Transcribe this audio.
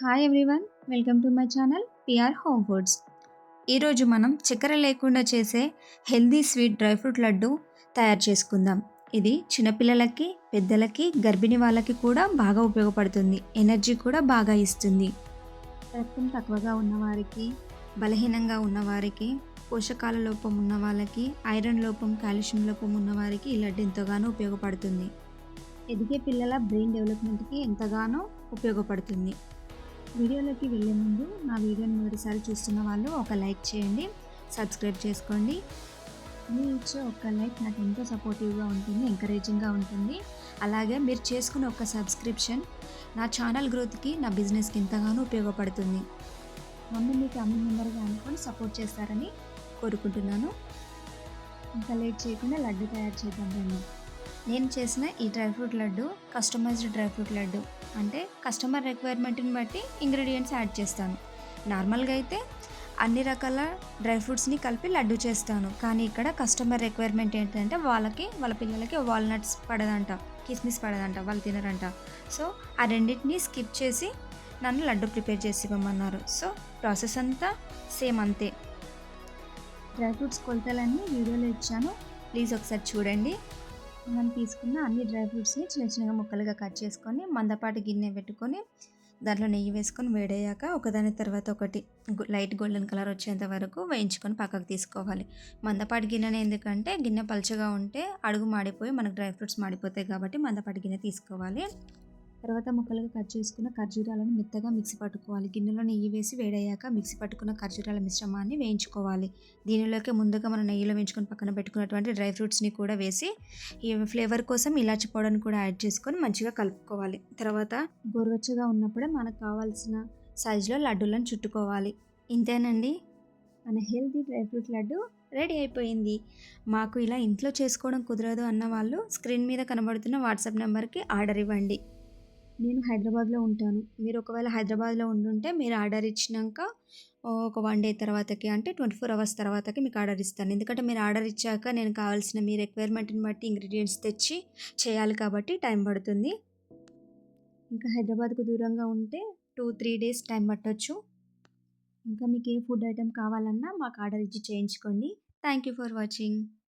Hi everyone, welcome to my channel PR home foods. ఈరోజు మనం చక్కెర లేకుండా చేసే healthy sweet dry fruit laddu తయారు చేసుకుందాం. ఇది చిన్నపిల్లలకి, పెద్దలకి, గర్భిణీ వాళ్ళకి కూడా బాగా ఉపయోగపడుతుంది. ఎనర్జీ కూడా బాగా ఇస్తుంది. రక్తం తక్కువగా ఉన్నవారికి, బలహీనంగా ఉన్నవారికి, పోషకాల లోపం ఉన్న వాళ్ళకి, ఐరన్ లోపం, కాల్షియం లోపం ఉన్నవారికి ఈ లడ్డు ఎంతగానో ఉపయోగపడుతుంది. ఎదిగే పిల్లల బ్రెయిన్ డెవలప్మెంట్కి ఎంతగానో ఉపయోగపడుతుంది. వీడియోలోకి వెళ్ళే ముందు నా వీడియోని మొదటిసారి చూస్తున్న వాళ్ళు ఒక లైక్ చేయండి, సబ్స్క్రైబ్ చేసుకోండి. మీరు ఇచ్చే ఒక్క లైక్ నాకు ఎంతో సపోర్టివ్గా ఉంటుంది, ఎంకరేజింగ్గా ఉంటుంది. అలాగే మీరు చేసుకున్న ఒక సబ్స్క్రిప్షన్ నా ఛానల్ గ్రోత్కి, నా బిజినెస్కి ఎంతగానో ఉపయోగపడుతుంది. నన్ను మీ ఫ్యామిలీ మెంబర్గా అనుకొని సపోర్ట్ చేస్తారని కోరుకుంటున్నాను. ఇంకా లేట్ చేయకుండా లడ్డు తయారు చేద్దాం రండి. నేను చేసిన ఈ dry fruit laddu customised dry fruit laddu. అంటే కస్టమర్ రిక్వైర్మెంట్ని బట్టి ఇంగ్రీడియంట్స్ యాడ్ చేస్తాను. నార్మల్గా అయితే అన్ని రకాల డ్రై ఫ్రూట్స్ని కలిపి లడ్డు చేస్తాను. కానీ ఇక్కడ కస్టమర్ రిక్వైర్మెంట్ ఏంటంటే వాళ్ళ పిల్లలకి వాల్నట్స్ పడదంట, కిస్మిస్ పడదంట, వాళ్ళు తినరంట. సో ఆ రెండింటిని స్కిప్ చేసి నన్ను లడ్డు ప్రిపేర్ చేసి ఇవ్వమన్నారు. సో ప్రాసెస్ అంతా సేమ్ అంతే. డ్రై ఫ్రూట్స్ కొలతలన్నీ వీడియోలో ఇచ్చాను, ప్లీజ్ ఒకసారి చూడండి. మనం తీసుకున్న అన్ని డ్రై ఫ్రూట్స్ని చిన్న చిన్నగా ముక్కలుగా కట్ చేసుకొని మందపాటి గిన్నె పెట్టుకొని దాంట్లో నెయ్యి వేసుకొని వేడయ్యాక ఒకదాని తర్వాత ఒకటి లైట్ గోల్డెన్ కలర్ వచ్చేంత వరకు వేయించుకొని పక్కకు తీసుకోవాలి. మందపాటి గిన్నెనే, ఎందుకంటే గిన్నె పలుచగా ఉంటే అడుగు మాడిపోయి మనకు డ్రై ఫ్రూట్స్ మాడిపోతాయి కాబట్టి మందపాటి గిన్నె తీసుకోవాలి. తర్వాత ముక్కలుగా కట్ చేసుకున్న ఖర్జూరాలను మెత్తగా మిక్సీ పట్టుకోవాలి. గిన్నెలో నెయ్యి వేసి వేడయ్యాక మిక్సీ పట్టుకున్న ఖర్జూరాల మిశ్రమాన్ని వేయించుకోవాలి. దీనిలోకి ముందుగా మనం నెయ్యిలో వేయించుకొని పక్కన పెట్టుకున్నటువంటి డ్రై ఫ్రూట్స్ని కూడా వేసి ఈ ఫ్లేవర్ కోసం ఇలాచి పౌడర్ని కూడా యాడ్ చేసుకొని మంచిగా కలుపుకోవాలి. తర్వాత గోరువెచ్చగా ఉన్నప్పుడే మనకు కావాల్సిన సైజులో లడ్డూలను చుట్టుకోవాలి. ఇంతేనండి, మన healthy dry fruit laddu ready అయిపోయింది. మాకు ఇలా ఇంట్లో చేసుకోవడం కుదరదు అన్న వాళ్ళు స్క్రీన్ మీద కనబడుతున్న వాట్సాప్ నెంబర్కి ఆర్డర్ ఇవ్వండి. నేను హైదరాబాద్లో ఉంటాను. మీరు ఒకవేళ హైదరాబాద్లో ఉండుంటే మీరు ఆర్డర్ ఇచ్చినాక ఒక 1 డే తర్వాతకి, అంటే 24 అవర్స్ తర్వాతకి మీకు ఆర్డర్ ఇస్తాను. ఎందుకంటే మీరు ఆర్డర్ ఇచ్చాక నేను కావాల్సిన మీ రిక్వైర్మెంట్ని బట్టి ఇంగ్రీడియంట్స్ తెచ్చి చేయాలి కాబట్టి టైం పడుతుంది. ఇంకా హైదరాబాద్కు దూరంగా ఉంటే 2-3 డేస్ టైం పట్టొచ్చు. ఇంకా మీకు ఏ ఫుడ్ ఐటెం కావాలన్నా మాకు ఆర్డర్ ఇచ్చి చేయించుకోండి. Thank you for watching.